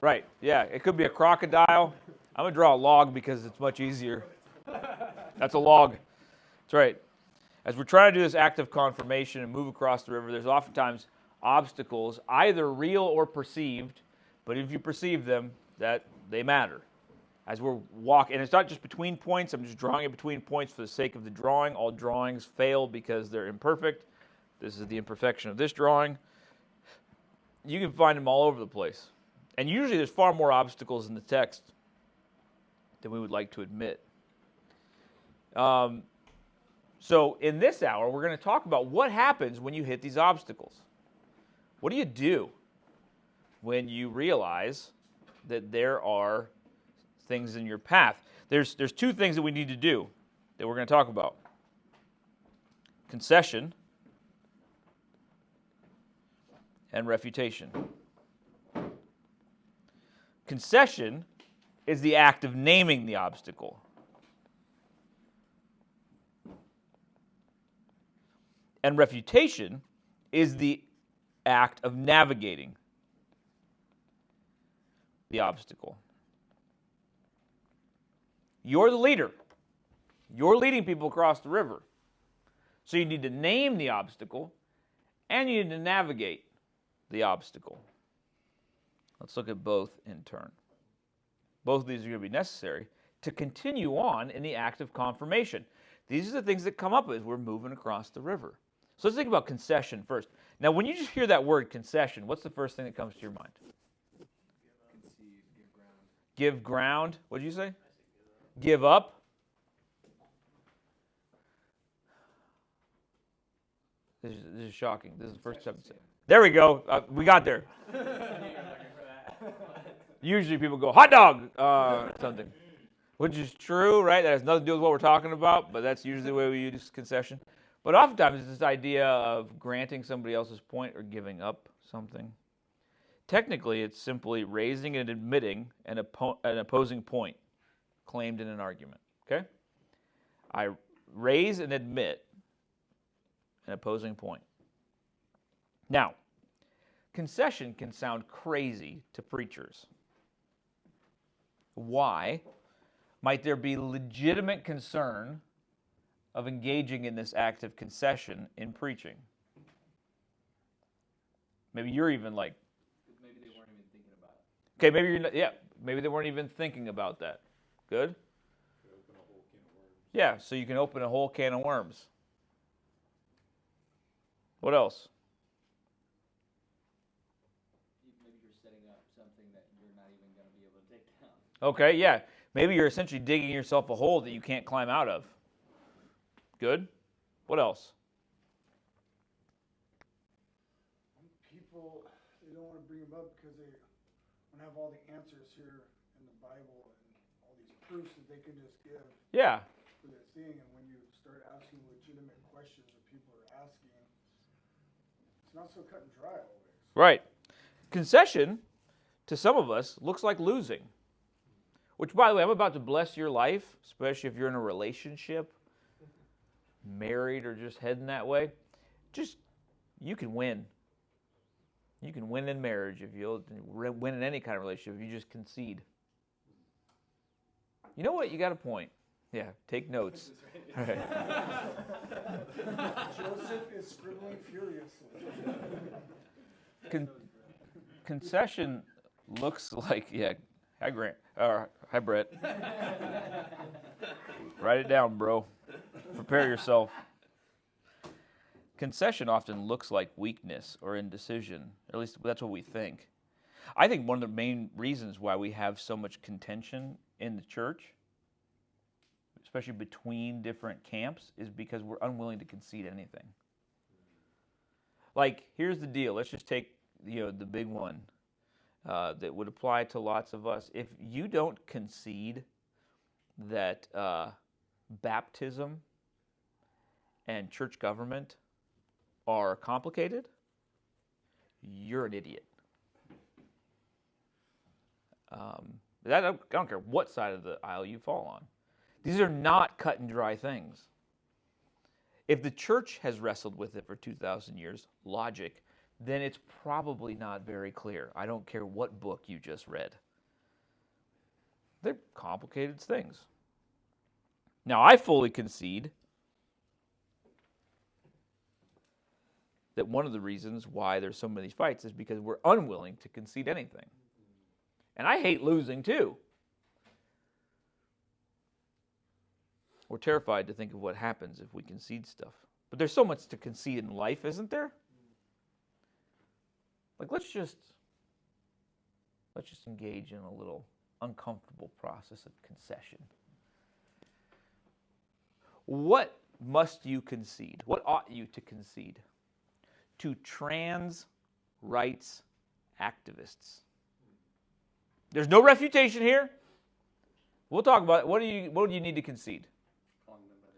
Right, yeah. It could be a crocodile. I'm going to draw a log because it's much easier. That's a log. That's right. As we're trying to do this act of confirmation and move across the river, there's oftentimes obstacles, either real or perceived, but if you perceive them, that they matter. As we're walking, and it's not just between points, I'm just drawing it between points for the sake of the drawing. All drawings fail because they're imperfect. This is the imperfection of this drawing. You can find them all over the place. And usually there's far more obstacles in the text than we would like to admit. So in this hour, we're going to talk about what happens when you hit these obstacles. What do you do when you realize that there are things in your path? There's two things that we need to do that we're going to talk about. Concession and refutation. Concession is the act of naming the obstacle. And refutation is the act of navigating the obstacle. You're the leader. You're leading people across the river. So you need to name the obstacle and you need to navigate the obstacle. Let's look at both in turn. Both of these are going to be necessary to continue on in the act of confirmation. These are the things that come up as we're moving across the river. So let's think about concession first. Now, when you just hear that word concession, what's the first thing that comes to your mind? Concede, give ground. Give ground. What did you say? Give up. This is shocking. This is the first time. There we go. We got there. Usually people go, hot dog, something. Which is true, right? That has nothing to do with what we're talking about, but that's usually the way we use concession. But oftentimes it's this idea of granting somebody else's point or giving up something. Technically, it's simply raising and admitting an opposing point claimed in an argument. Okay? I raise and admit an opposing point. Now, concession can sound crazy to preachers. Why might there be legitimate concern of engaging in this act of concession in preaching? Maybe you're even like... Maybe they weren't even thinking about it. Okay, maybe you're not, yeah, maybe they weren't even thinking about that. Good? Could open a whole can of worms. Yeah, so you can open a whole can of worms. What else? Maybe you're setting up something that you're not even going to be able to take down. Okay, yeah. Maybe you're essentially digging yourself a hole that you can't climb out of. Good. What else? People, they don't want to bring them up because they don't have all the answers here in the Bible and all these proofs that they can just give Yeah. for their thing. And when you start asking legitimate questions that people are asking, it's not so cut and dry always. Right. Concession, to some of us, looks like losing. Which, by the way, I'm about to bless your life, especially if you're in a relationship, married or just heading that way. Just, you can win. You can win in marriage if you'll win in any kind of relationship if you just concede. You know what? You got a point. Yeah, take notes. All right. Joseph is scribbling furiously. Concession looks like, yeah. Hi, Grant. Hi, Brett. Write it down, bro. Prepare yourself. Concession often looks like weakness or indecision. At least that's what we think. I think one of the main reasons why we have so much contention in the church, especially between different camps, is because we're unwilling to concede anything. Like, here's the deal. Let's just take, the big one that would apply to lots of us. If you don't concede that baptism and church government are complicated, you're an idiot. I don't care what side of the aisle you fall on. These are not cut and dry things. If the church has wrestled with it for 2,000 years, logic, then it's probably not very clear. I don't care what book you just read. They're complicated things. Now, I fully concede that one of the reasons why there's so many fights is because we're unwilling to concede anything. And I hate losing too. We're terrified to think of what happens if we concede stuff. But there's so much to concede in life, isn't there? Like, let's just engage in a little uncomfortable process of concession. What must you concede? What ought you to concede to trans rights activists? There's no refutation here. We'll talk about it. What do you need to concede? Calling them by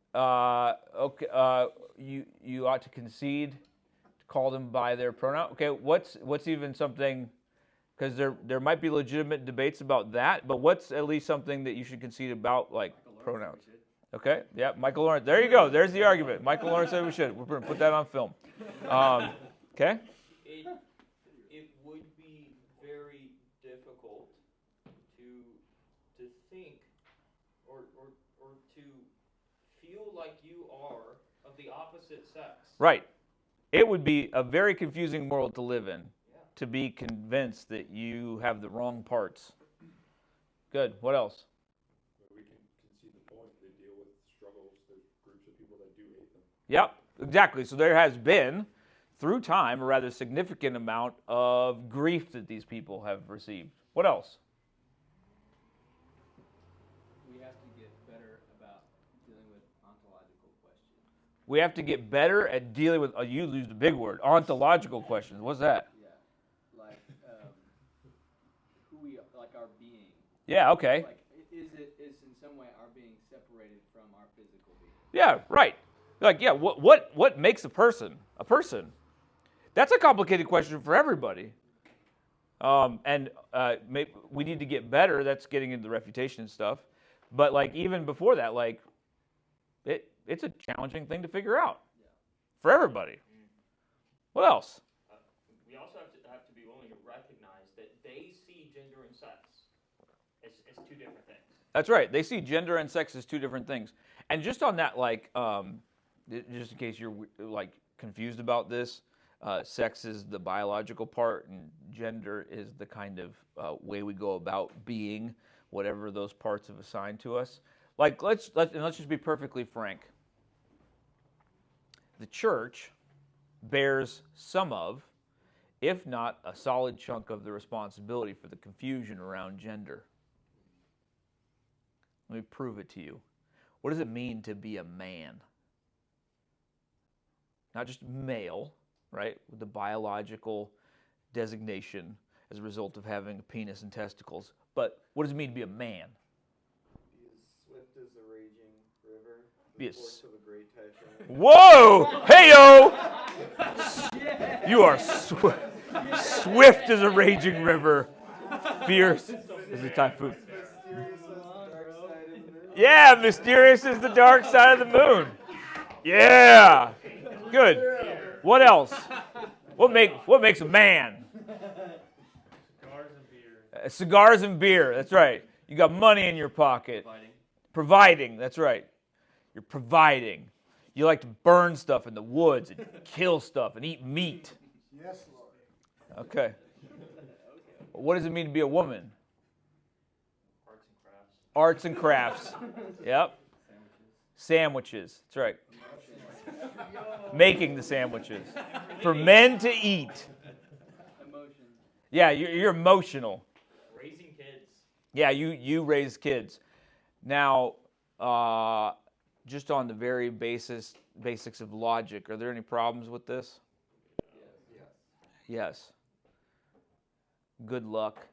their pronoun. You ought to concede to call them by their pronoun. Okay, what's even something, because there might be legitimate debates about that, but what's at least something that you should concede about, like pronouns? Okay, yeah, Michael Lawrence. There you go. There's the argument. Michael Lawrence said we should. We're going to put that on film. Okay. It would be very difficult to think or to feel like you are of the opposite sex. Right. It would be a very confusing world to live in, to be convinced that you have the wrong parts. Good. What else? We can concede the point. They deal with struggles. There's groups of people that do hate them. Yep, exactly. So there has been, through time, a rather significant amount of grief that these people have received. What else? We have to get better about dealing with ontological questions. We have to get better at dealing with, you used a big word, ontological questions. What's that? Yeah, like who we are, like our being. Yeah, okay. Like, is in some way our being separated from our physical being? Yeah, right. Like, yeah, what makes a person a person? That's a complicated question for everybody. We need to get better. That's getting into the refutation and stuff. But like even before that, like it's a challenging thing to figure out for everybody. What else? We also have to be willing to recognize that they see gender and sex as two different things. That's right. They see gender and sex as two different things. And just on that, like, just in case you're like confused about this, sex is the biological part, and gender is the kind of way we go about being whatever those parts have assigned to us. Like, let's just be perfectly frank. The church bears some of, if not a solid chunk of, the responsibility for the confusion around gender. Let me prove it to you. What does it mean to be a man? Not just male, right, with the biological designation as a result of having a penis and testicles, but what does it mean to be a man? Be as swift as the raging river, Be the as- force of a great typhoon. Whoa! Hey-yo! You are swift as a raging river, fierce as a typhoon. Yeah, mysterious as the dark side of the moon. Yeah, good. What else? What makes a man? Cigars and beer. That's right. You got money in your pocket. Providing. That's right. You're providing. You like to burn stuff in the woods and kill stuff and eat meat. Yes, Lord. Okay. What does it mean to be a woman? Arts and crafts. Yep. Sandwiches. That's right. Making the sandwiches. For men to eat. Emotions. Yeah, you're emotional. Raising kids. Yeah, you raise kids. Now, just on the very basics of logic, are there any problems with this? Yes. Good luck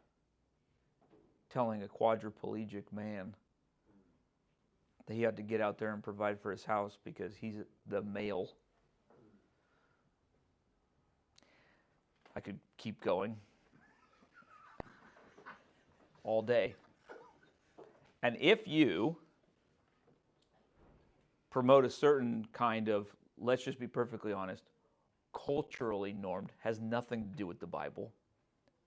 telling a quadriplegic man that he had to get out there and provide for his house because he's the male. I could keep going all day. And if you promote a certain kind of, let's just be perfectly honest, culturally normed, has nothing to do with the Bible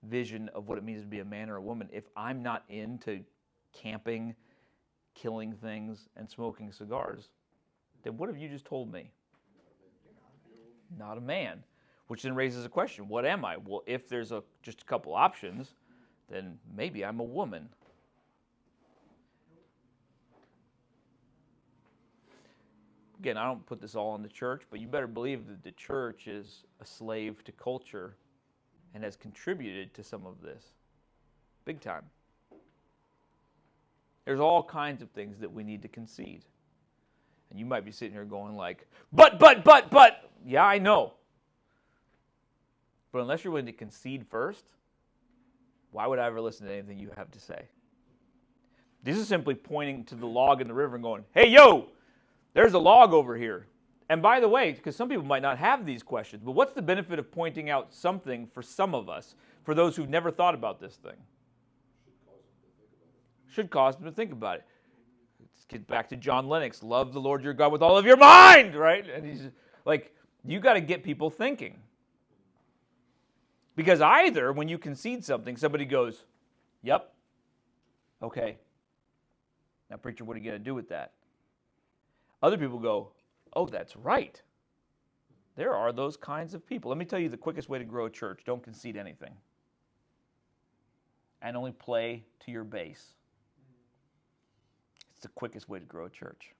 vision of what it means to be a man or a woman. If I'm not into camping, killing things, and smoking cigars, then what have you just told me? Not a man. Which then raises a question, what am I? Well, if there's just a couple options, then maybe I'm a woman. Again, I don't put this all on the church, but you better believe that the church is a slave to culture and has contributed to some of this. Big time. There's all kinds of things that we need to concede. And you might be sitting here going like, but. Yeah, I know. But unless you're willing to concede first, why would I ever listen to anything you have to say? This is simply pointing to the log in the river and going, hey, yo, there's a log over here. And by the way, because some people might not have these questions, but what's the benefit of pointing out something for some of us, for those who've never thought about this thing? Should cause them to think about it. Let's get back to John Lennox. Love the Lord your God with all of your mind, right? And he's like, you got to get people thinking. Because either when you concede something, somebody goes, yep, okay. Now, preacher, what are you going to do with that? Other people go, oh, that's right. There are those kinds of people. Let me tell you the quickest way to grow a church. Don't concede anything. And only play to your base. It's the quickest way to grow a church.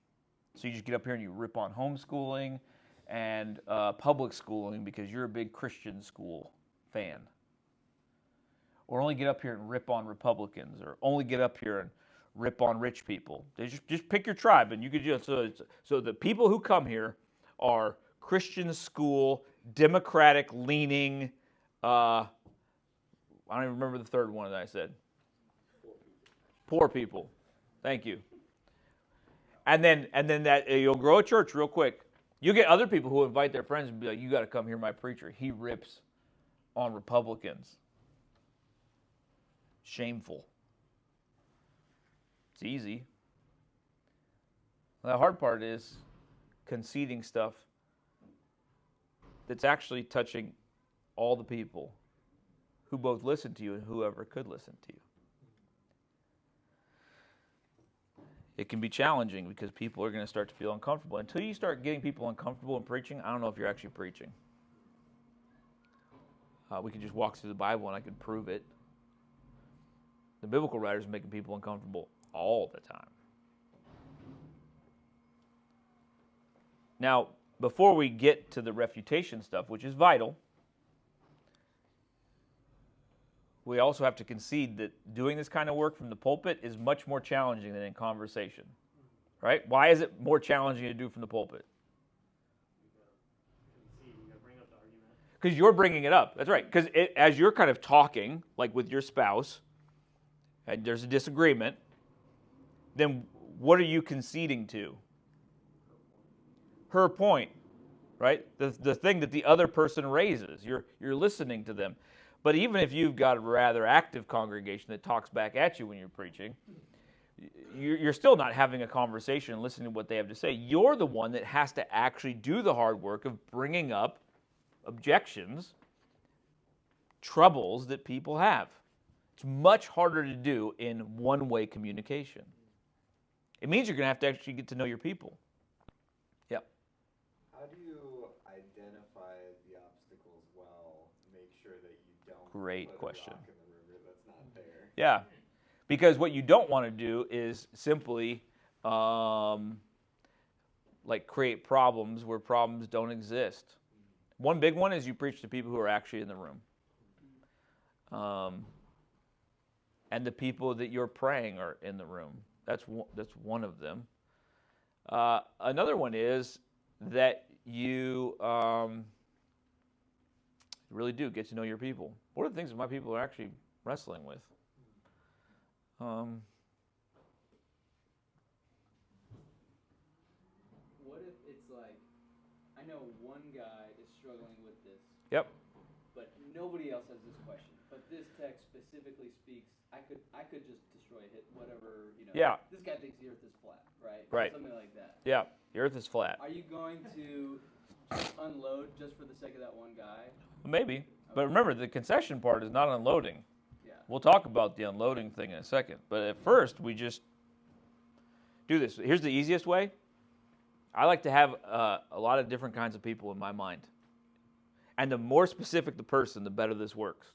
So you just get up here and you rip on homeschooling and public schooling because you're a big Christian school fan. Or only get up here and rip on Republicans, or only get up here and rip on rich people. Just pick your tribe, and you could just so the people who come here are Christian school, Democratic leaning. I don't even remember the third one that I said. Poor people. Thank you. And then that you'll grow a church real quick. You get other people who invite their friends and be like, "You got to come hear my preacher. He rips on Republicans." Shameful. It's easy. The hard part is conceding stuff that's actually touching all the people who both listen to you and whoever could listen to you. It can be challenging because people are going to start to feel uncomfortable. Until you start getting people uncomfortable in preaching, I don't know if you're actually preaching. We could just walk through the Bible and I could prove it. The biblical writers are making people uncomfortable all the time. Now, before we get to the refutation stuff, which is vital, we also have to concede that doing this kind of work from the pulpit is much more challenging than in conversation. Right? Why is it more challenging to do from the pulpit? Because you're bringing it up. That's right. Because as you're kind of talking, like with your spouse, and there's a disagreement, then what are you conceding to? Her point, right? The thing that the other person raises. You're listening to them. But even if you've got a rather active congregation that talks back at you when you're preaching, you're still not having a conversation and listening to what they have to say. You're the one that has to actually do the hard work of bringing up objections, troubles that people have. It's much harder to do in one-way communication. It means you're going to have to actually get to know your people. Yep. How do you identify the obstacles well, make sure that you don't Great put question. a rock in the river that's not there? Yeah. Because what you don't want to do is simply create problems where problems don't exist. One big one is you preach to people who are actually in the room. And the people that you're praying are in the room. That's one of them. Another one is that you really do get to know your people. What are the things that my people are actually wrestling with? What if it's like, I know one guy is struggling with this. Yep. But nobody else has this question. But this text specifically speaks. I could just destroy it, whatever, Yeah. This guy thinks the earth is flat, right? Right. Something like that. Yeah. The earth is flat. Are you going to unload just for the sake of that one guy. Maybe. But remember, the concession part is not unloading. Yeah. We'll talk about the unloading thing in a second. But at first, we just do this. Here's the easiest way. I like to have a lot of different kinds of people in my mind. And the more specific the person, the better this works.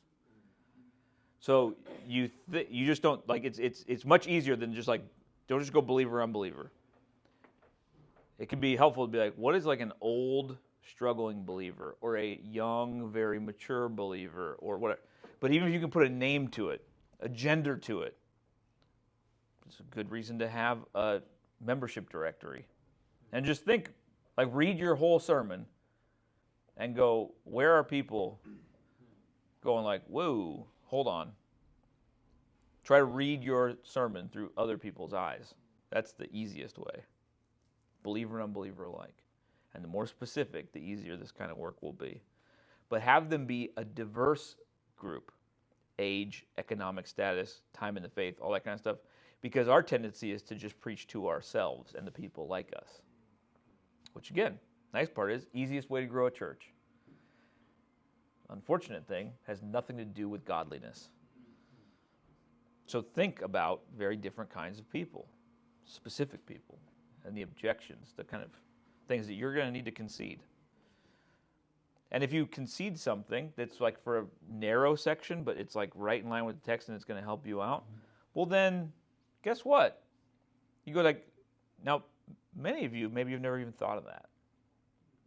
So you just don't, like, it's much easier than just like, don't just go believer, unbeliever. It can be helpful to be like, what is like an old, struggling believer, or a young, very mature believer, or whatever. But even if you can put a name to it, a gender to it, it's a good reason to have a membership directory. And just think, like, read your whole sermon and go, where are people going like, whoa, hold on. Try to read your sermon through other people's eyes. That's the easiest way. Believer and unbeliever alike. And the more specific, the easier this kind of work will be. But have them be a diverse group. Age, economic status, time in the faith, all that kind of stuff. Because our tendency is to just preach to ourselves and the people like us. Which again, nice part is, easiest way to grow a church. Unfortunate thing, has nothing to do with godliness. So think about very different kinds of people, specific people, and the objections, the kind of things that you're going to need to concede. And if you concede something that's like for a narrow section, but it's like right in line with the text and it's going to help you out, well then, guess what? You go like, now, many of you, maybe you've never even thought of that.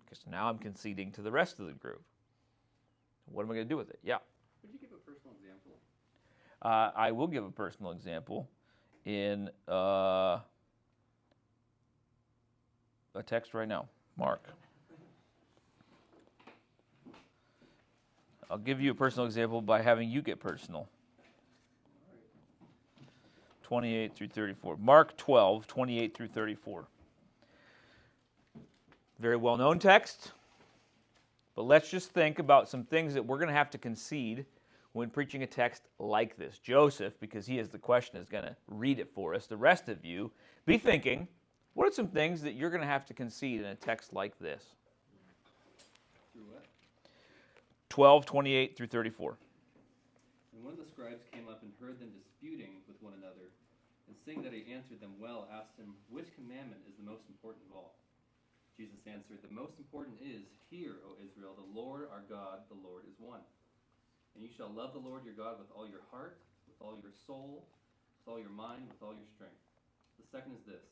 Because now I'm conceding to the rest of the group. What am I going to do with it? Yeah. Would you give a personal example? I will give a personal example in a text right now. Mark. I'll give you a personal example by having you get personal. 28 through 34. Mark 12, 28 through 34. Very well-known text. But let's just think about some things that we're going to have to concede when preaching a text like this. Joseph, because he has the question, is going to read it for us. The rest of you, be thinking, what are some things that you're going to have to concede in a text like this? Through what? 12, 28 through 34. And one of the scribes came up and heard them disputing with one another, and seeing that he answered them well, asked him, which commandment is the most important of all? Jesus answered, the most important is, hear, O Israel, the Lord our God, the Lord is one. And you shall love the Lord your God with all your heart, with all your soul, with all your mind, with all your strength. The second is this,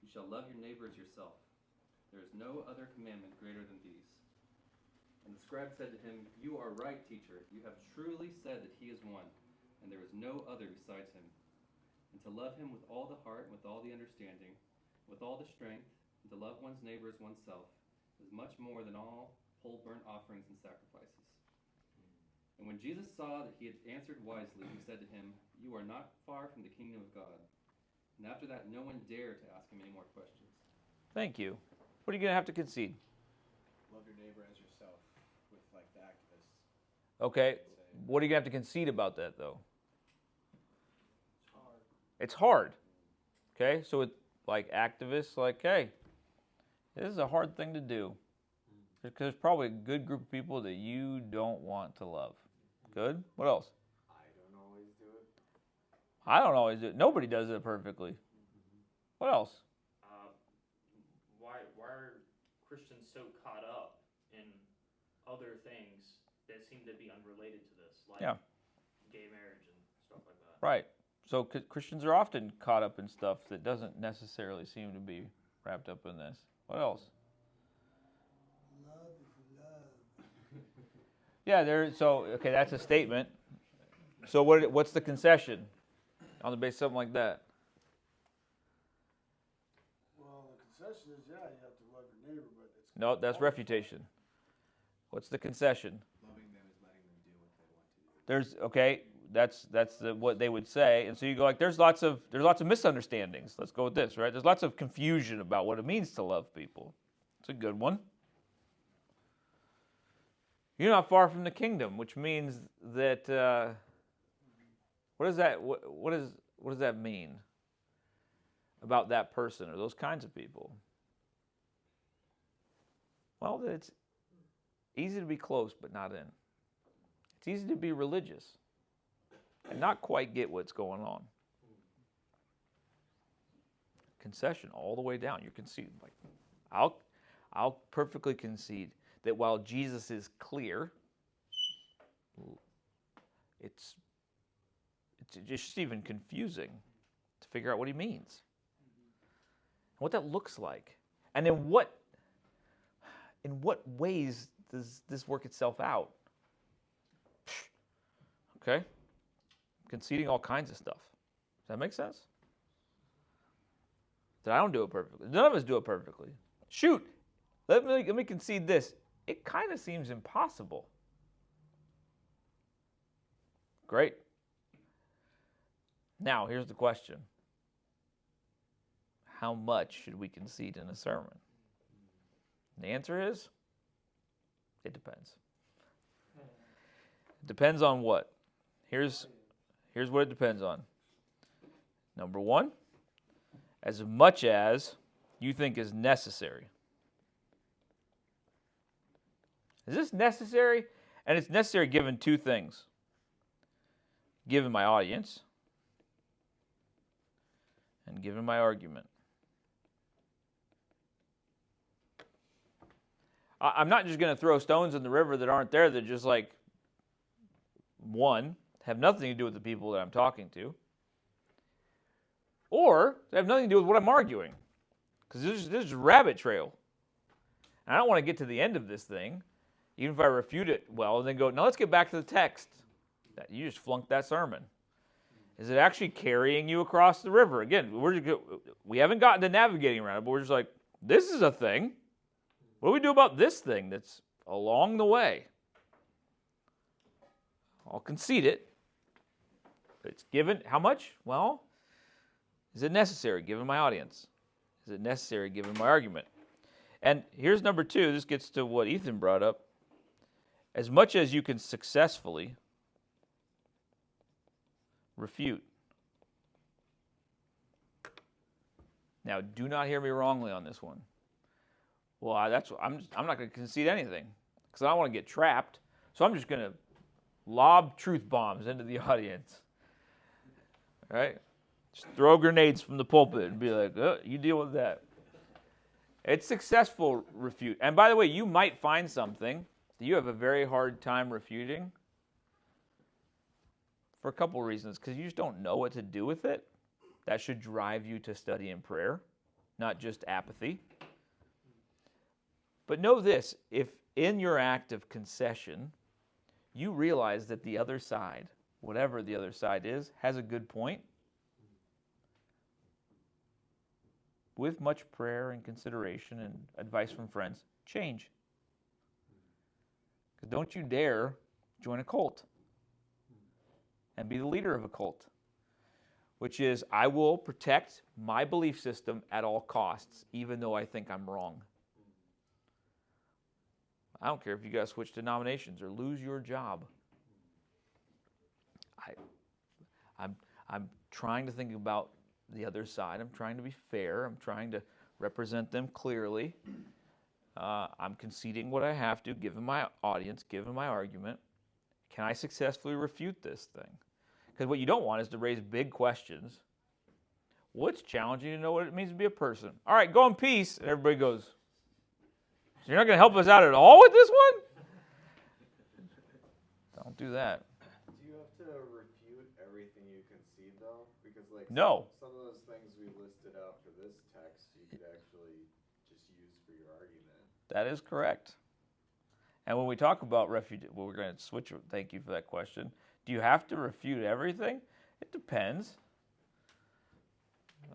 you shall love your neighbor as yourself. There is no other commandment greater than these. And the scribe said to him, you are right, teacher. You have truly said that he is one, and there is no other besides him. And to love him with all the heart, with all the understanding, with all the strength, and to love one's neighbor as oneself, is much more than all whole burnt offerings and sacrifices. And when Jesus saw that he had answered wisely, he said to him, you are not far from the kingdom of God. And after that, no one dared to ask him any more questions. Thank you. What are you going to have to concede? Love your neighbor as yourself, with like the activists. Okay. What are you going to have to concede about that, though? It's hard. It's hard. Okay? So, like activists, like, hey, this is a hard thing to do. Because there's probably a good group of people that you don't want to love. Good? What else? I don't always do it. I don't always do it. Nobody does it perfectly. What else? Why are Christians so caught up in other things that seem to be unrelated to this, like gay marriage and stuff like that? Right. So Christians are often caught up in stuff that doesn't necessarily seem to be wrapped up in this. What else? Love is love. Yeah, okay, that's a statement. So what's the concession on the basis of something like that? Well, the concession is, you have to love your neighbor, but it's... No, that's refutation. What's the concession? Loving them is letting them do what they want to do. That's what they would say, and so you go like, there's lots of misunderstandings. Let's go with this, right? There's lots of confusion about what it means to love people. It's a good one. You're not far from the kingdom, which means that what does that mean about that person or those kinds of people? Well, that it's easy to be close but not in. It's easy to be religious and not quite get what's going on. Concession all the way down. You're conceding. Like, I'll perfectly concede that while Jesus is clear, it's just even confusing to figure out what he means, and what that looks like, and in what ways does this work itself out? Okay, conceding all kinds of stuff. Does that make sense? That I don't do it perfectly. None of us do it perfectly. Shoot, let me concede this. It kind of seems impossible. Great. Now, here's the question. How much should we concede in a sermon? The answer is, it depends. It depends on what? Here's what it depends on. Number one, as much as you think is necessary. Is this necessary? And it's necessary given two things. Given my audience and given my argument. I'm not just going to throw stones in the river that aren't there that just like, one, have nothing to do with the people that I'm talking to, or they have nothing to do with what I'm arguing. Because this is a rabbit trail. And I don't want to get to the end of this thing, even if I refute it well, and then go, now let's get back to the text. You just flunked that sermon. Is it actually carrying you across the river? Again, we haven't gotten to navigating around it, but we're just like, this is a thing. What do we do about this thing that's along the way? I'll concede it. But it's given, how much? Well, is it necessary given my audience? Is it necessary given my argument? And here's number two. This gets to what Ethan brought up. As much as you can successfully refute. Now, do not hear me wrongly on this one. Well, I'm not going to concede anything because I don't want to get trapped. So I'm just going to lob truth bombs into the audience. All right? Just throw grenades from the pulpit and be like, oh, you deal with that. It's successful refute. And by the way, you might find something that you have a very hard time refuting for a couple reasons, because you just don't know what to do with it. That should drive you to study in prayer, not just apathy. But know this, if in your act of concession, you realize that the other side, whatever the other side is, has a good point, with much prayer and consideration and advice from friends, change. Because don't you dare join a cult and be the leader of a cult, which is, I will protect my belief system at all costs, even though I think I'm wrong. I don't care if you guys switch denominations or lose your job. I'm trying to think about the other side. I'm trying to be fair. I'm trying to represent them clearly. I'm conceding what I have to, given my audience, given my argument. Can I successfully refute this thing? Because what you don't want is to raise big questions. Well, it's challenging to know what it means to be a person. All right, go in peace. And everybody goes, so you're not going to help us out at all with this one? Don't do that. Do you have to refute everything you concede, though? Because, like, No. some of those things we listed out for this text, you could actually just use for your argument. That is correct. And when we talk about refute, well, we're going to switch. Thank you for that question. Do you have to refute everything? It depends.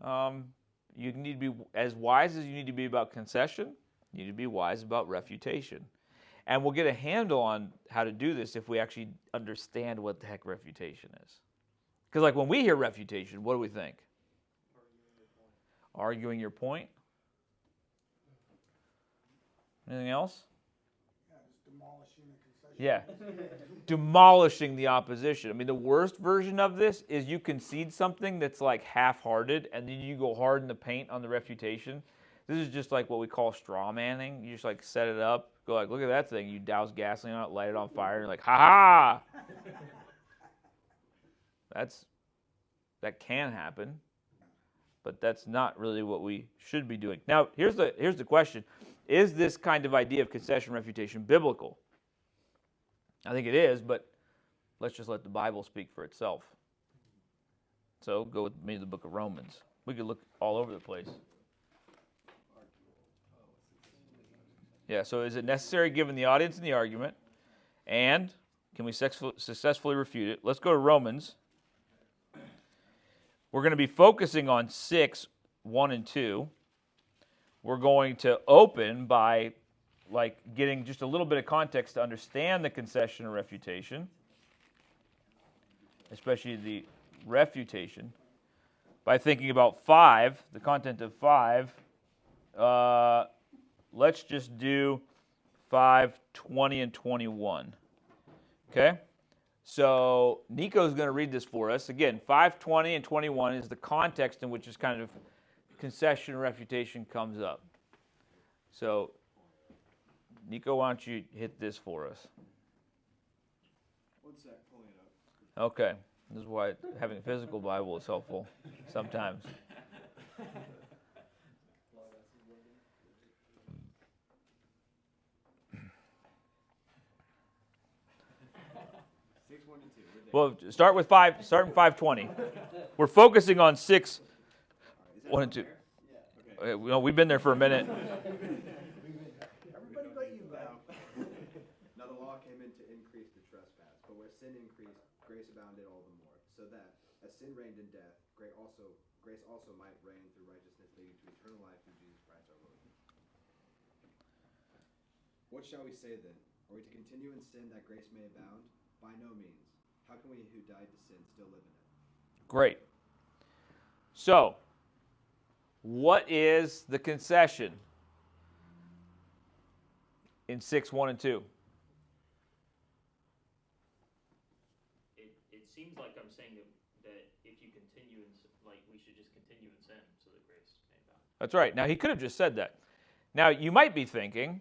You need to be as wise as you need to be about concession. You need to be wise about refutation. And we'll get a handle on how to do this if we actually understand what the heck refutation is. Because like when we hear refutation, what do we think? Arguing your point. Anything else? Yeah, just demolishing the concession. Yeah. Demolishing the opposition. I mean, the worst version of this is you concede something that's like half-hearted, and then you go hard in the paint on the refutation. This is just like what we call straw manning. You just like set it up, go like, look at that thing. You douse gasoline on it, light it on fire, and you're like, ha ha! That can happen, but that's not really what we should be doing. Now, here's the question. Is this kind of idea of concession refutation biblical? I think it is, but let's just let the Bible speak for itself. So go with me to the book of Romans. We could look all over the place. Yeah, so is it necessary given the audience and the argument? And can we successfully refute it? Let's go to Romans. We're going to be focusing on 6, 1 and 2. We're going to open by getting just a little bit of context to understand the concession and refutation, especially the refutation, by thinking about 5, the content of 5. Let's just do 5, 20, and 21. Okay? So Nico's going to read this for us. Again, 5, 20, and 21 is the context in which this kind of concession and refutation comes up. So, Nico, why don't you hit this for us? One sec, pulling it up. Okay. This is why having a physical Bible is helpful sometimes. 6, 1, and 2. Well, start with 5. Start in 5:20. We're focusing on 6, 1 and 2. Yeah. Okay, we've been there for a minute. Everybody but you, man. Now the law came in to increase the trespass, but where sin increased, grace abounded all the more, so that, as sin reigned in death, grace also might reign through righteousness leading to eternal life through Jesus Christ our Lord. What shall we say then? Are we to continue in sin that grace may abound? By no means. How can we who died to sin still live in it? Great. So, what is the concession in 6, 1 and 2? It seems like I'm saying that if you continue in, we should just continue in sin so that grace may abound. That's right. Now, he could have just said that. Now, you might be thinking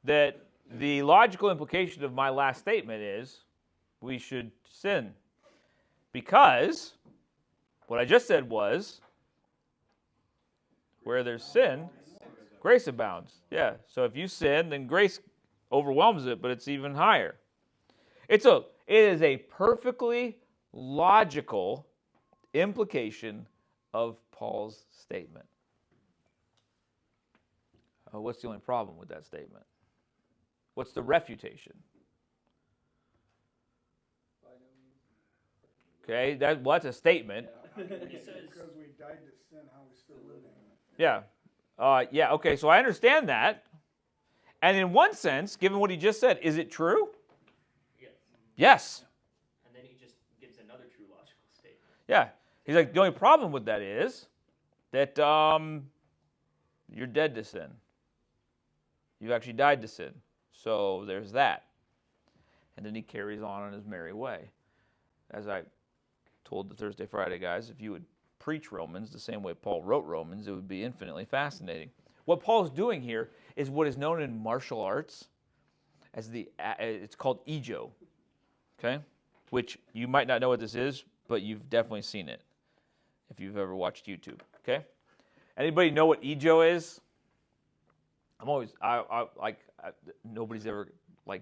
that the logical implication of my last statement is we should sin. Because what I just said was, where there's sin, grace abounds. Yeah, so if you sin, then grace overwhelms it, but it's even higher. It is a perfectly logical implication of Paul's statement. What's the only problem with that statement? What's the refutation? Okay, that's a statement. He says, Because we died to sin, how we still living in it. Yeah. Okay, so I understand that. And in one sense, given what he just said, is it true? yes. Yes. And then he just gives another true logical statement. Yeah. He's like, the only problem with that is that you're dead to sin. You've actually died to sin. So there's that. And then he carries on his merry way. As I told the Thursday, Friday guys, if you would preach Romans the same way Paul wrote Romans, it would be infinitely fascinating. What Paul's doing here is what is known in martial arts as it's called ijo, okay? Which you might not know what this is, but you've definitely seen it if you've ever watched YouTube, okay? Anybody know what ijo is? I'm always nobody's ever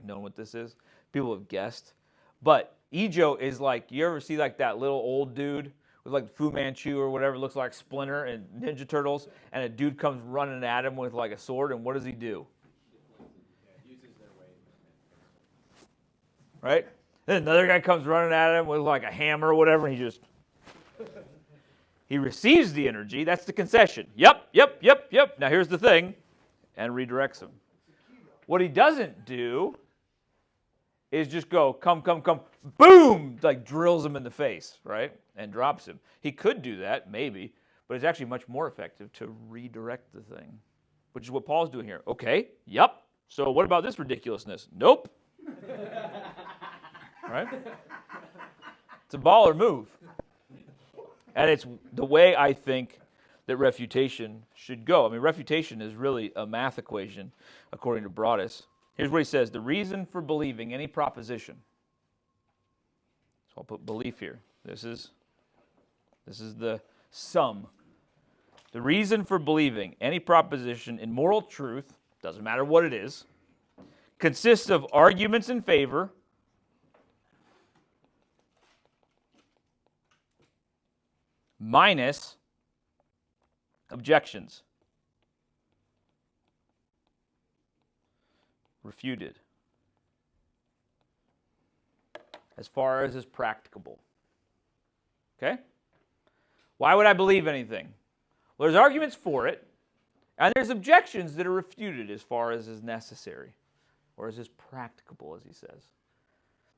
known what this is. People have guessed, but ijo is you ever see that little old dude with Fu Manchu or whatever, looks like Splinter and Ninja Turtles, and a dude comes running at him with a sword, and what does he do? Uses their weight. Right? Then another guy comes running at him with a hammer or whatever, and he receives the energy. That's the concession. Yep. Now here's the thing, and redirects him. What he doesn't do is just go, come, boom, drills him in the face, right? And drops him. He could do that, maybe, but it's actually much more effective to redirect the thing, which is what Paul's doing here. Okay, yep. So what about this ridiculousness? Nope. Right? It's a baller move. And it's the way I think that refutation should go. I mean, refutation is really a math equation, according to Broadus. Here's what he says. The reason for believing any proposition. So I'll put belief here. This is the sum. The reason for believing any proposition in moral truth, doesn't matter what it is, consists of arguments in favor minus objections refuted as far as is practicable. Okay? Why would I believe anything? Well, there's arguments for it, and there's objections that are refuted as far as is necessary, or as is practicable, as he says.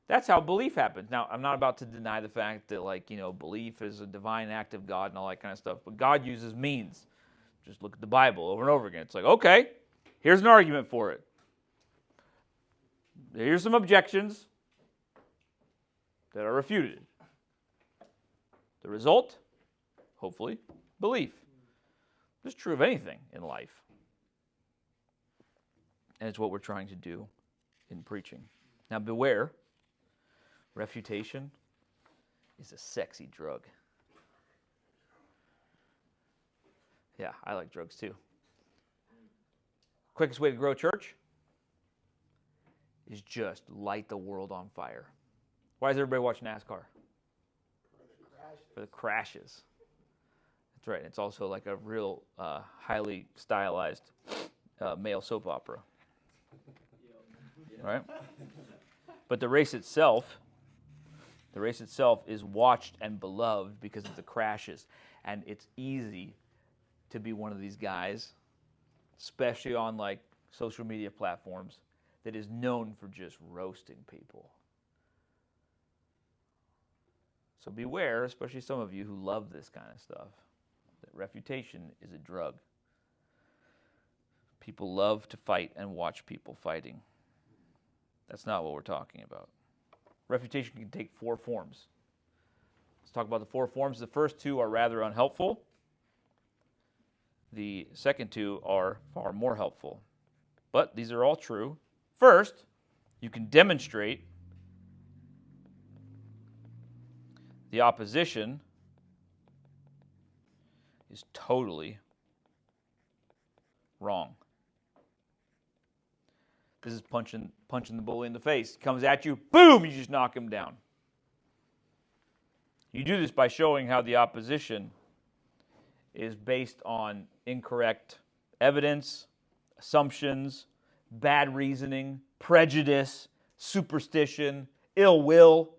That's how belief happens. Now, I'm not about to deny the fact that, belief is a divine act of God and all that kind of stuff, but God uses means. Just look at the Bible over and over again. It's like, okay, here's an argument for it. Here's some objections that are refuted. The result, hopefully, belief. This is true of anything in life. And it's what we're trying to do in preaching. Now, beware. Refutation is a sexy drug. Yeah, I like drugs too. Quickest way to grow a church is just light the world on fire. Why does everybody watch NASCAR? For the crashes. That's right. It's also like a real highly stylized male soap opera. Right? But the race itself is watched and beloved because of the crashes. And it's easy to be one of these guys, especially on social media platforms, that is known for just roasting people. So beware, especially some of you who love this kind of stuff, that refutation is a drug. People love to fight and watch people fighting. That's not what we're talking about. Refutation can take 4 forms. Let's talk about the 4 forms. The first 2 are rather unhelpful. The second 2 are far more helpful. But these are all true. First, you can demonstrate the opposition is totally wrong. This is punching the bully in the face. He comes at you, boom, you just knock him down. You do this by showing how the opposition is based on incorrect evidence, assumptions, bad reasoning, prejudice, superstition, ill will,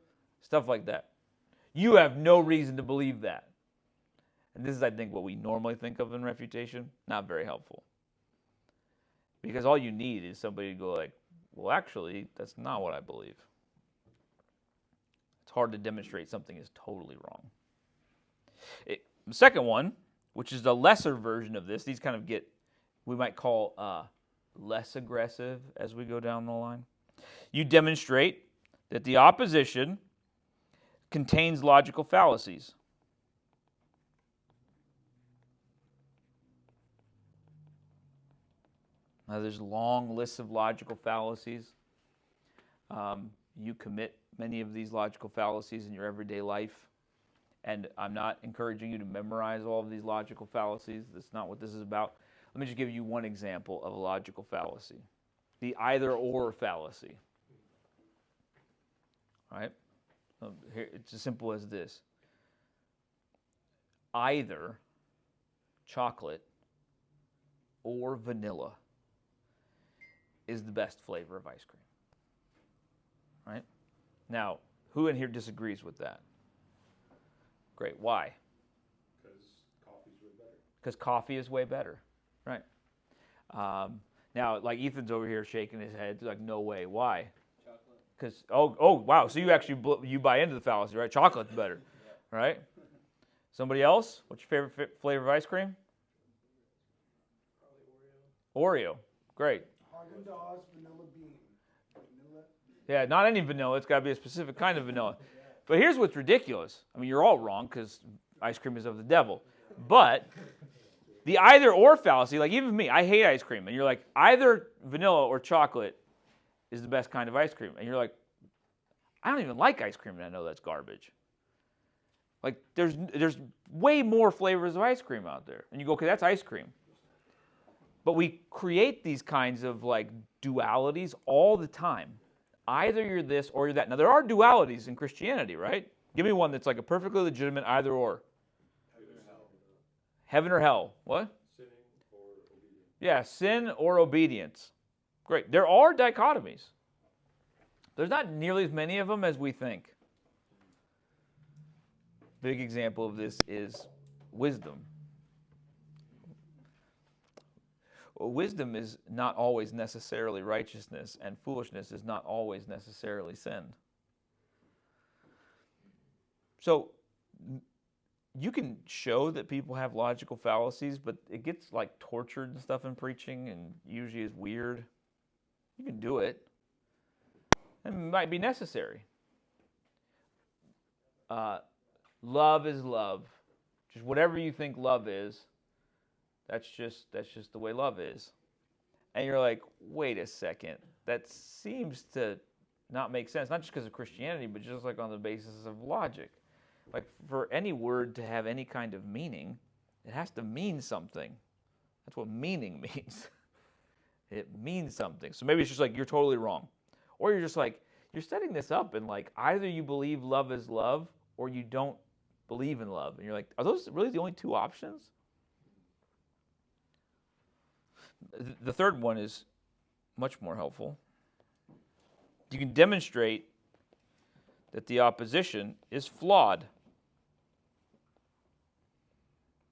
stuff like that. You have no reason to believe that. And this is, I think, what we normally think of in refutation. Not very helpful. Because all you need is somebody to go well, actually, that's not what I believe. It's hard to demonstrate something is totally wrong. The second one, which is the lesser version of this, these kind of we might call less aggressive as we go down the line. You demonstrate that the opposition contains logical fallacies. Now, there's long lists of logical fallacies. You commit many of these logical fallacies in your everyday life. And I'm not encouraging you to memorize all of these logical fallacies. That's not what this is about. Let me just give you one example of a logical fallacy. The either-or fallacy. All right? Here, it's as simple as this. Either chocolate or vanilla is the best flavor of ice cream. Right? Now, who in here disagrees with that? Great. Why? Because coffee's way better. Because coffee is way better. Right. Now, Ethan's over here shaking his head. He's like, no way. Why? Chocolate. Because, oh, wow. So you actually you buy into the fallacy, right? Chocolate's better. Yeah. Right? Somebody else? What's your favorite flavor of ice cream? Probably Oreo. Oreo. Great. Haagen-Dazs vanilla bean. Vanilla. Yeah, not any vanilla. It's got to be a specific kind of vanilla. But here's what's ridiculous. I mean, you're all wrong because ice cream is of the devil. But The either or fallacy, like even me, I hate ice cream. And you're like, either vanilla or chocolate is the best kind of ice cream. And you're like, I don't even like ice cream and I know that's garbage. Like there's way more flavors of ice cream out there. And you go, okay, that's ice cream. But we create these kinds of like dualities all the time. Either you're this or you're that. Now there are dualities in Christianity, right? Give me one that's like a perfectly legitimate either or. Heaven or hell. What? Sinning or obedience. Yeah, sin or obedience. Great. There are dichotomies. There's not nearly as many of them as we think. Big example of this is wisdom. Well, wisdom is not always necessarily righteousness, and foolishness is not always necessarily sin. So you can show that people have logical fallacies, but it gets like tortured and stuff in preaching, and usually is weird. You can do it. It might be necessary. Love is love. Just whatever you think love is, that's just the way love is. And you're like, wait a second. That seems to not make sense. Not just because of Christianity, but just like on the basis of logic. Like for any word to have any kind of meaning, it has to mean something. That's what meaning means. It means something. So maybe it's just like you're totally wrong. Or you're just like, you're setting this up and like either you believe love is love or you don't believe in love. And you're like, are those really the only two options? The third one is much more helpful. You can demonstrate that the opposition is flawed.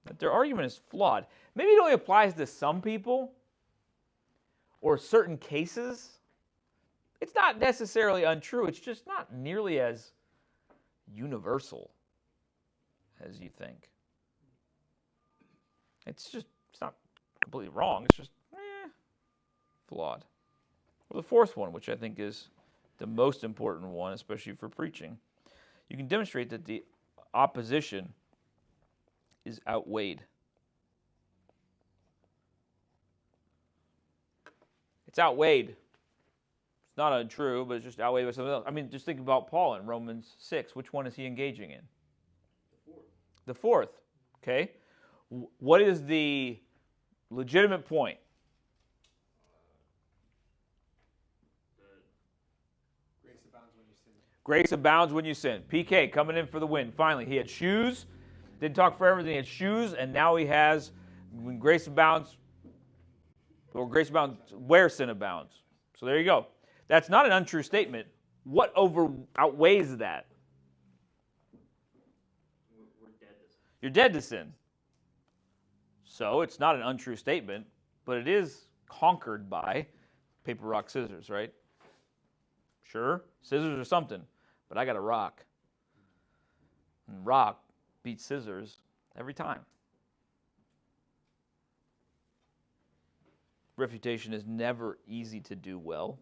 That their argument is flawed. Maybe it only applies to some people or certain cases. It's not necessarily untrue. It's just not nearly as universal as you think. It's not completely wrong. It's just flawed. Well, the fourth one, which I think is the most important one, especially for preaching, you can demonstrate that the opposition is outweighed. It's outweighed. It's not untrue, but it's just outweighed by something else. I mean, just think about Paul in Romans 6. Which one is he engaging in? The fourth. Okay. What is the legitimate point? Grace abounds when you sin. Grace abounds when you sin. PK coming in for the win. Finally, he had shoes. Didn't talk forever. Then he had shoes, and now he has when grace abounds, or grace abounds where sin abounds. So there you go. That's not an untrue statement. What outweighs that? We're dead to sin. You're dead to sin. So it's not an untrue statement, but it is conquered by paper, rock, scissors, right? Sure, scissors or something, but I got a rock. And rock beats scissors every time. Refutation is never easy to do well.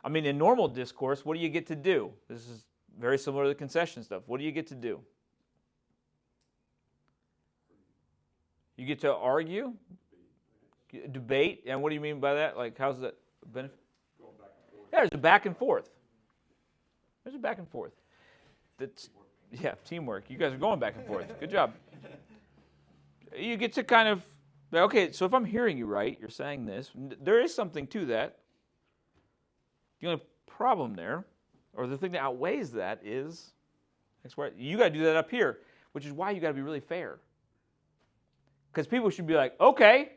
I mean, in normal discourse, what do you get to do? This is very similar to the concession stuff. What do you get to do? You get to argue, debate, and what do you mean by that? Like, how's that benefit? Going back and forth. Yeah, there's a back and forth. There's a back and forth. That's teamwork. You guys are going back and forth. Good job. You get to kind of, okay, so if I'm hearing you right, you're saying this. There is something to that. The only problem there, or the thing that outweighs that is, you got to do that up here, which is why you got to be really fair. Because people should be like, okay,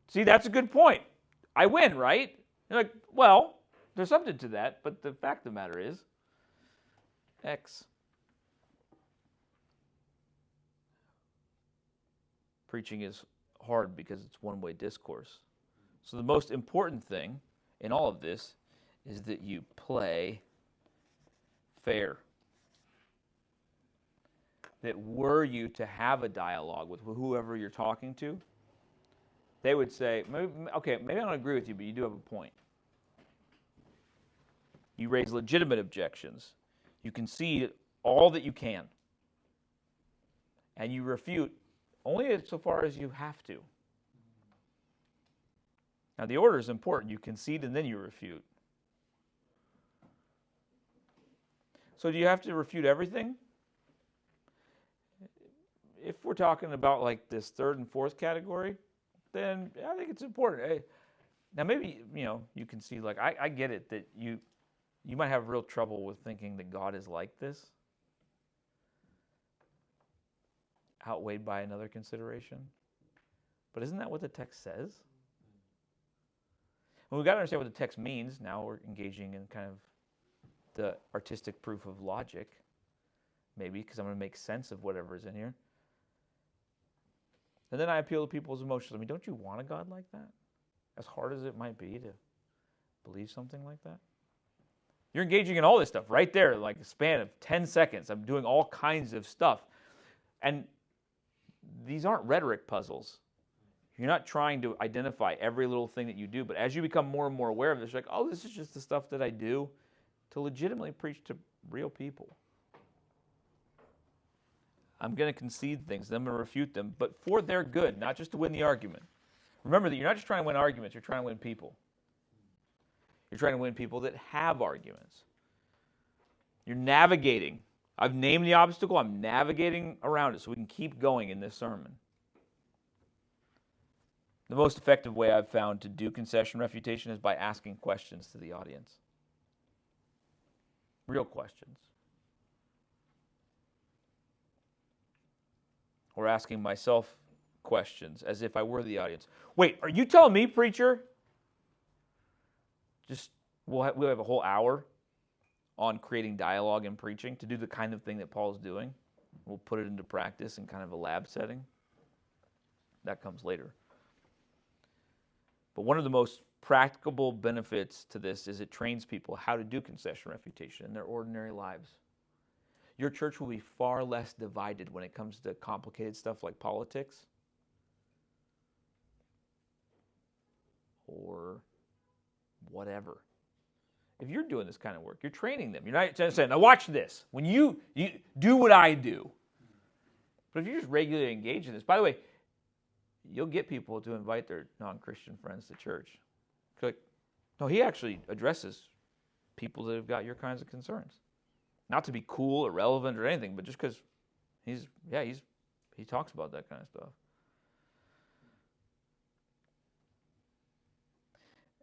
see, that's a good point. I win, right? You're like, well, there's something to that, but the fact of the matter is, X. Preaching is hard because it's one-way discourse. So the most important thing in all of this is that you play fair. That were you to have a dialogue with whoever you're talking to, they would say, maybe I don't agree with you, but you do have a point. You raise legitimate objections. You concede all that you can. And you refute only insofar as you have to. Now, the order is important. You concede and then you refute. So do you have to refute everything? If we're talking about like this third and fourth category, then I think it's important. Now, maybe, you can see, like, I get it that you might have real trouble with thinking that God is like this, outweighed by another consideration. But isn't that what the text says? And we've got to understand what the text means. Now we're engaging in kind of the artistic proof of logic, maybe, because I'm going to make sense of whatever's in here. And then I appeal to people's emotions. I mean, don't you want a God like that? As hard as it might be to believe something like that? You're engaging in all this stuff right there, like a span of 10 seconds. I'm doing all kinds of stuff. And these aren't rhetoric puzzles. You're not trying to identify every little thing that you do, but as you become more and more aware of this, you're like, oh, this is just the stuff that I do to legitimately preach to real people. I'm going to concede things, then I'm going to refute them, but for their good, not just to win the argument. Remember that you're not just trying to win arguments, you're trying to win people. You're trying to win people that have arguments. You're navigating. I've named the obstacle, I'm navigating around it so we can keep going in this sermon. The most effective way I've found to do concession refutation is by asking questions to the audience. Real questions. Or asking myself questions as if I were the audience. Wait, are you telling me, preacher? We'll have a whole hour on creating dialogue and preaching to do the kind of thing that Paul's doing. We'll put it into practice in kind of a lab setting. That comes later. But one of the most practicable benefits to this is it trains people how to do concession refutation in their ordinary lives. Your church will be far less divided when it comes to complicated stuff like politics or whatever. If you're doing this kind of work, you're training them. You're not just saying, now watch this. When you do what I do. But if you're just regularly engaged in this, by the way, you'll get people to invite their non-Christian friends to church. Like, no, he actually addresses people that have got your kinds of concerns. Not to be cool or relevant or anything, but just because he talks about that kind of stuff.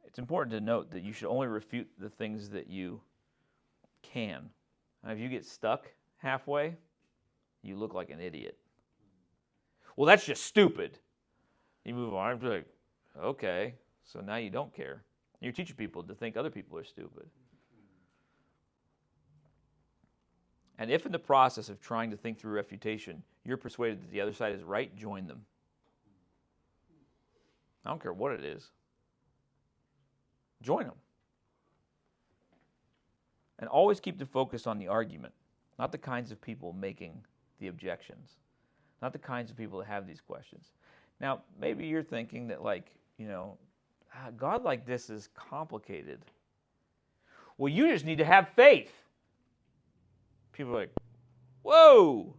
It's important to note that you should only refute the things that you can. Now, if you get stuck halfway, you look like an idiot. Well, that's just stupid. You move on. I'm like, okay, so now you don't care. You're teaching people to think other people are stupid. And if in the process of trying to think through refutation, you're persuaded that the other side is right, join them. I don't care what it is. Join them. And always keep the focus on the argument, not the kinds of people making the objections, not the kinds of people that have these questions. Now, maybe you're thinking that, God like this is complicated. Well, you just need to have faith. People are like, whoa.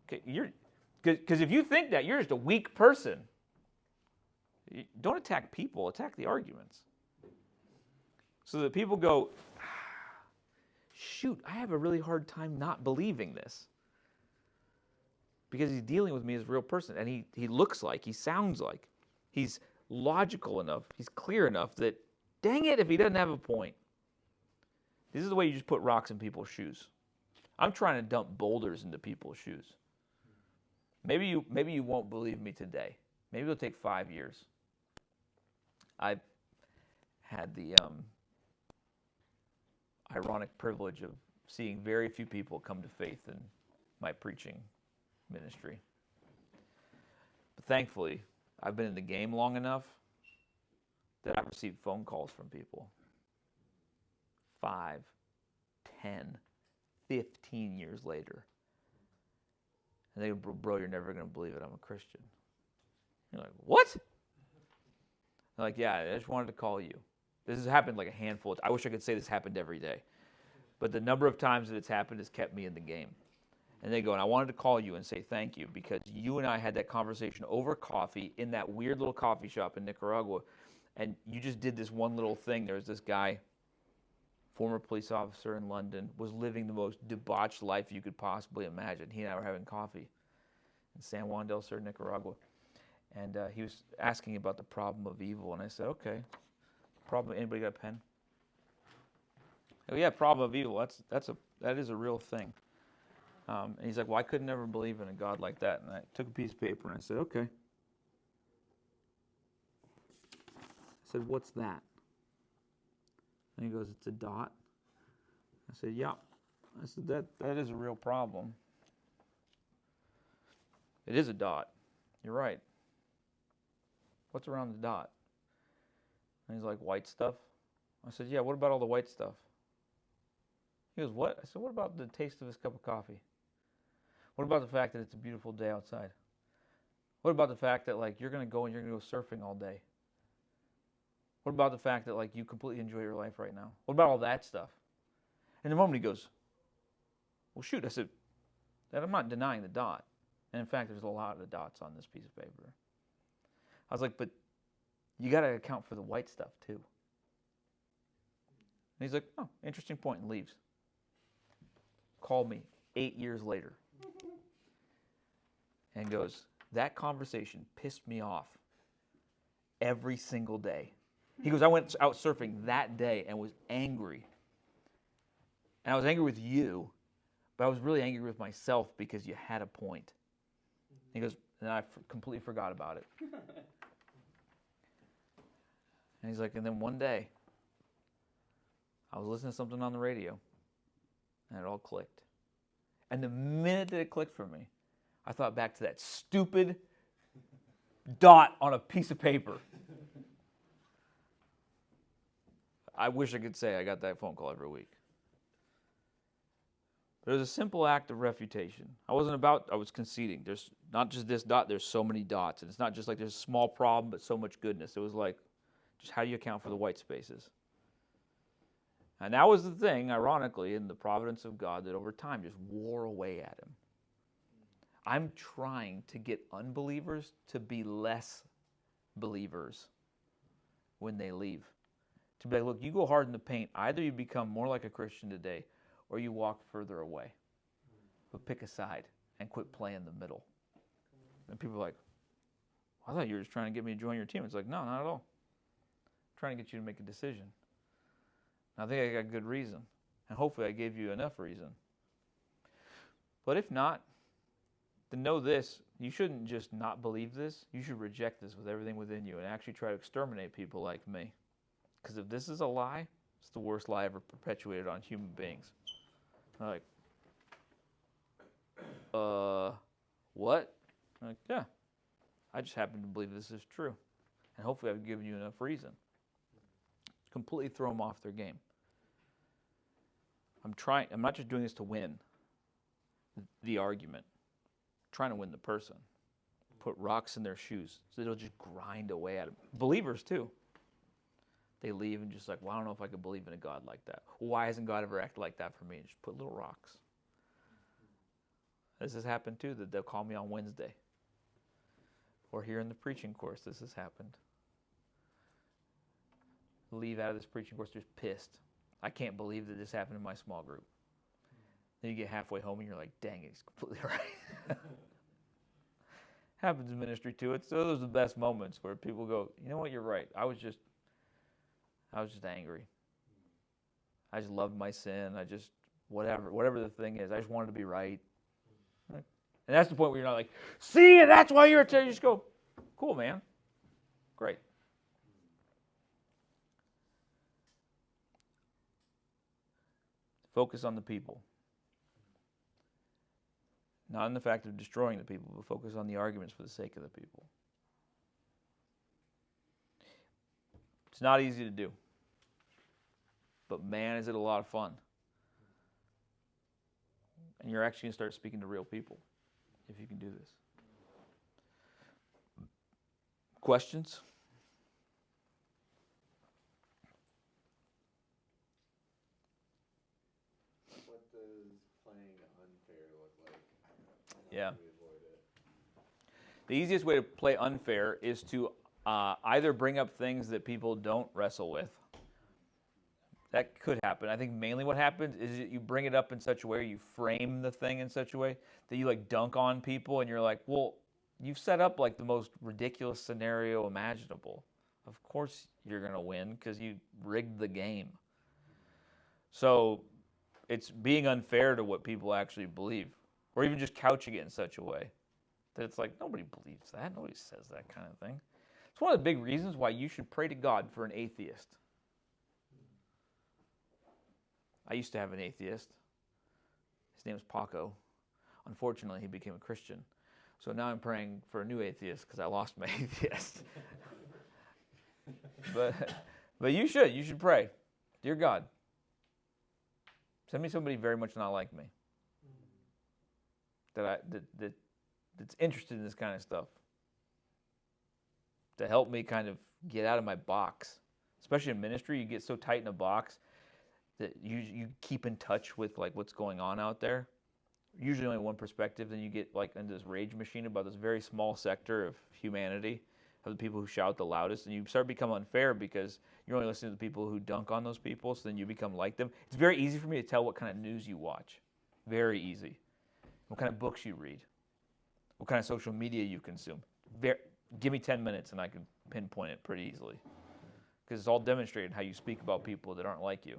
Okay, because if you think that, you're just a weak person. Don't attack people, attack the arguments. So that people go, shoot, I have a really hard time not believing this. Because he's dealing with me as a real person. And he looks like, he sounds like, he's logical enough, he's clear enough that, dang it, if he doesn't have a point. This is the way you just put rocks in people's shoes. I'm trying to dump boulders into people's shoes. Maybe you won't believe me today. Maybe it'll take 5 years. I've had the ironic privilege of seeing very few people come to faith in my preaching ministry. But thankfully, I've been in the game long enough that I've received phone calls from people 5, 10, 15 years later. And they go, bro, you're never going to believe it. I'm a Christian. You're like, what? They're like, yeah, I just wanted to call you. This has happened like a handful of times. I wish I could say this happened every day. But the number of times that it's happened has kept me in the game. And they go, and I wanted to call you and say thank you because you and I had that conversation over coffee in that weird little coffee shop in Nicaragua, and you just did this one little thing. There was this guy, former police officer in London, was living the most debauched life you could possibly imagine. He and I were having coffee in San Juan del Sur, Nicaragua. And he was asking about the problem of evil, and I said, okay. Problem? Anybody got a pen? Oh yeah, problem of evil. That is a real thing. And he's like, well, I could never believe in a God like that. And I took a piece of paper and I said, okay. I said, what's that? And he goes, it's a dot. I said, yeah. I said, that is a real problem. It is a dot. You're right. What's around the dot? And he's like, white stuff. I said, yeah, what about all the white stuff? He goes, what? I said, what about the taste of his cup of coffee? What about the fact that it's a beautiful day outside? What about the fact that like you're going to go and you're going to go surfing all day? What about the fact that like you completely enjoy your life right now? What about all that stuff? And the moment he goes, well, shoot, I said, that I'm not denying the dot. And in fact, there's a lot of dots on this piece of paper. I was like, but you got to account for the white stuff too. And he's like, oh, interesting point, and leaves. Called me 8 years later. And goes, that conversation pissed me off every single day. He goes, I went out surfing that day and was angry. And I was angry with you, but I was really angry with myself because you had a point. He goes, and I completely forgot about it. And he's like, and then one day, I was listening to something on the radio, and it all clicked. And the minute that it clicked for me, I thought back to that stupid dot on a piece of paper. I wish I could say I got that phone call every week. But it was a simple act of refutation. I was conceding. There's not just this dot, there's so many dots. And it's not just like there's a small problem, but so much goodness. It was like, just how do you account for the white spaces? And that was the thing, ironically, in the providence of God, that over time just wore away at him. I'm trying to get unbelievers to be less believers when they leave. To be like, look, you go hard in the paint. Either you become more like a Christian today, or you walk further away. But pick a side and quit playing the middle. And people are like, I thought you were just trying to get me to join your team. It's like, no, not at all. I'm trying to get you to make a decision. And I think I got good reason. And hopefully I gave you enough reason. But if not, then know this, you shouldn't just not believe this. You should reject this with everything within you and actually try to exterminate people like me. Because if this is a lie, it's the worst lie ever perpetuated on human beings. I'm like, what? I'm like, yeah. I just happen to believe this is true. And hopefully I've given you enough reason. Completely throw them off their game. I'm not just doing this to win the argument. I'm trying to win the person. Put rocks in their shoes so they'll just grind away at them. Believers too. They leave and just like, well, I don't know if I could believe in a God like that. Why hasn't God ever acted like that for me? And just put little rocks. This has happened too, that they'll call me on Wednesday. Or here in the preaching course, this has happened. Leave out of this preaching course just pissed. I can't believe that this happened in my small group. Then you get halfway home and you're like, dang, he's completely right. Happens in ministry too. Those are the best moments where people go, you know what, you're right. I was just angry. I just loved my sin. I just, whatever the thing is, I just wanted to be right. And that's the point where you're not like, see, that's why you're a terrorist. You just go, cool, man. Great. Focus on the people. Not on the fact of destroying the people, but focus on the arguments for the sake of the people. It's not easy to do. But man, is it a lot of fun. And you're actually going to start speaking to real people if you can do this. Questions? What does playing unfair look like? Yeah. The easiest way to play unfair is to either bring up things that people don't wrestle with. That could happen. I think mainly what happens is that you bring it up in such a way, you frame the thing in such a way that you like dunk on people, and you're like, well, you've set up like the most ridiculous scenario imaginable. Of course you're going to win because you rigged the game. So it's being unfair to what people actually believe, or even just couching it in such a way that it's like, nobody believes that. Nobody says that kind of thing. It's one of the big reasons why you should pray to God for an atheist. I used to have an atheist. His name was Paco. Unfortunately, he became a Christian. So now I'm praying for a new atheist because I lost my atheist. But you should pray. Dear God, send me somebody very much not like me. That's interested in this kind of stuff. To help me kind of get out of my box. Especially in ministry, you get so tight in a box that you keep in touch with like what's going on out there. Usually only one perspective, then you get like into this rage machine about this very small sector of humanity, of the people who shout the loudest, and you start to become unfair because you're only listening to the people who dunk on those people, so then you become like them. It's very easy for me to tell what kind of news you watch. Very easy. What kind of books you read. What kind of social media you consume. Give me 10 minutes and I can pinpoint it pretty easily. Because it's all demonstrated how you speak about people that aren't like you.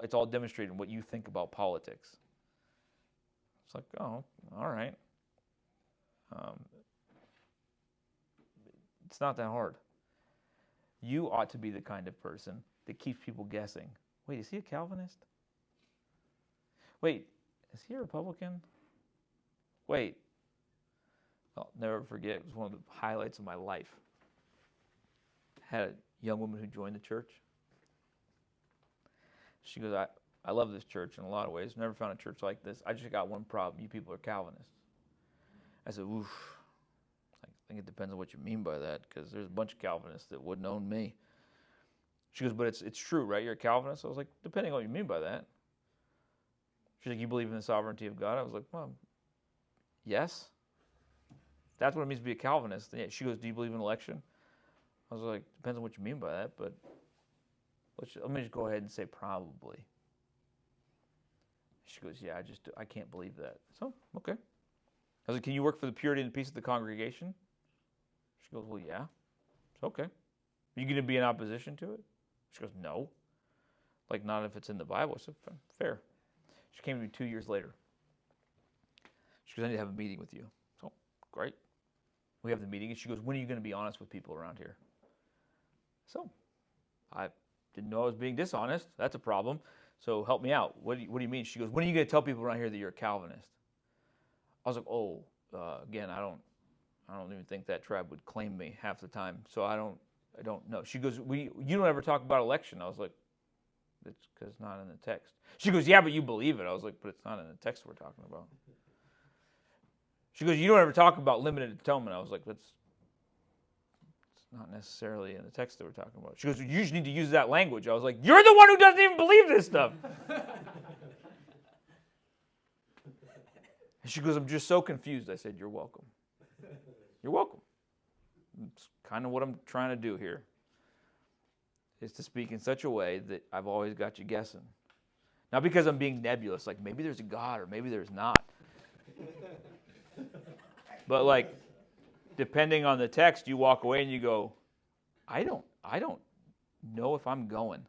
It's all demonstrated in what you think about politics. It's like, oh, all right. It's not that hard. You ought to be the kind of person that keeps people guessing. Wait, is he a Calvinist? Wait, is he a Republican? Wait. I'll never forget. It was one of the highlights of my life. I had a young woman who joined the church. She goes, I love this church in a lot of ways. Never found a church like this. I just got one problem. You people are Calvinists. I said, oof. I think it depends on what you mean by that, because there's a bunch of Calvinists that wouldn't own me. She goes, but it's true, right? You're a Calvinist? I was like, depending on what you mean by that. She's like, you believe in the sovereignty of God? I was like, well, yes. That's what it means to be a Calvinist. And she goes, do you believe in election? I was like, depends on what you mean by that, but let me just go ahead and say probably. She goes, yeah, I can't believe that. So, okay. I was like, can you work for the purity and the peace of the congregation? She goes, well, yeah. It's okay. Are you going to be in opposition to it? She goes, no. Like, not if it's in the Bible. I said, fair. She came to me 2 years later. She goes, I need to have a meeting with you. So, great. We have the meeting, and she goes, when are you going to be honest with people around here? So, I didn't know I was being dishonest. That's a problem. So help me out. What do you mean? She goes, when are you going to tell people around here that you're a Calvinist? I was like, again, I don't even think that tribe would claim me half the time. So I don't know. She goes, you don't ever talk about election. I was like, it's because it's not in the text. She goes, yeah, but you believe it. I was like, but it's not in the text we're talking about. She goes, you don't ever talk about limited atonement. I was like, it's not necessarily in the text that we're talking about. She goes, you just need to use that language. I was like, you're the one who doesn't even believe this stuff. And she goes, I'm just so confused. I said, you're welcome. You're welcome. It's kind of what I'm trying to do here, is to speak in such a way that I've always got you guessing. Not because I'm being nebulous, like maybe there's a God or maybe there's not. But like, depending on the text, you walk away and you go, I don't know if I'm going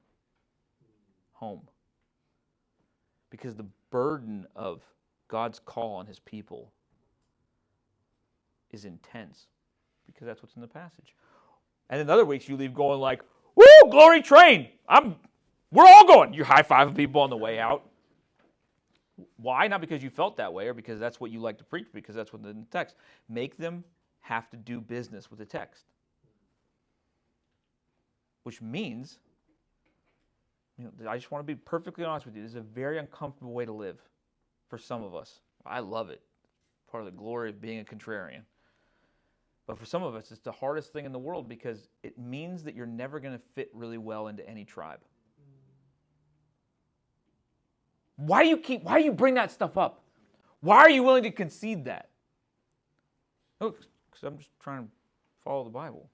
home. Because the burden of God's call on his people is intense. Because that's what's in the passage. And then other weeks you leave going like, woo, glory train. We're all going. You're high-fiving people on the way out. Why? Not because you felt that way or because that's what you like to preach, because that's what's in the text. Make them have to do business with the text. Which means, I just want to be perfectly honest with you, this is a very uncomfortable way to live for some of us. I love it. Part of the glory of being a contrarian. But for some of us, it's the hardest thing in the world because it means that you're never going to fit really well into any tribe. Why do you bring that stuff up? Why are you willing to concede that? Oh, because I'm just trying to follow the Bible.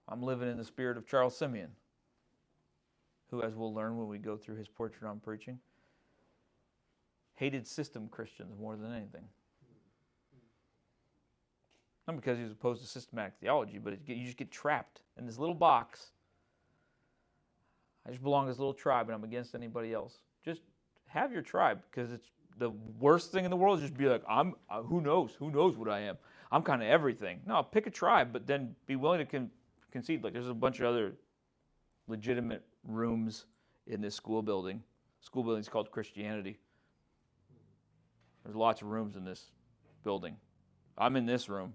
I'm living in the spirit of Charles Simeon, who, as we'll learn when we go through his portrait on preaching, hated system Christians more than anything. Not because he was opposed to systematic theology, but you just get trapped in this little box. I just belong to this little tribe, and I'm against anybody else. Just have your tribe, because it's the worst thing in the world is just be like, who knows what I am. I'm kind of everything. No, pick a tribe, but then be willing to concede. Like, there's a bunch of other legitimate rooms in this school building. School building's called Christianity. There's lots of rooms in this building. I'm in this room,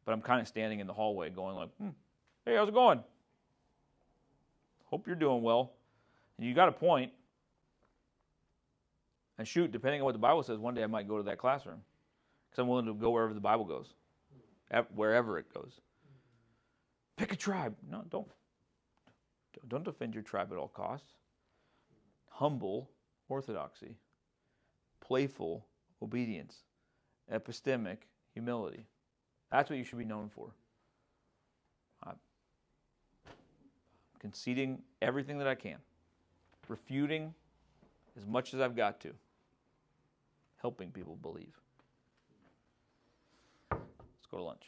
but I'm kind of standing in the hallway going like, hey, how's it going? Hope you're doing well. And you got a point. And shoot, depending on what the Bible says, one day I might go to that classroom. Because I'm willing to go wherever the Bible goes. Wherever it goes. Pick a tribe. No, don't defend your tribe at all costs. Humble orthodoxy. Playful obedience. Epistemic humility. That's what you should be known for. Conceding everything that I can. Refuting as much as I've got to. Helping people believe. Let's go to lunch.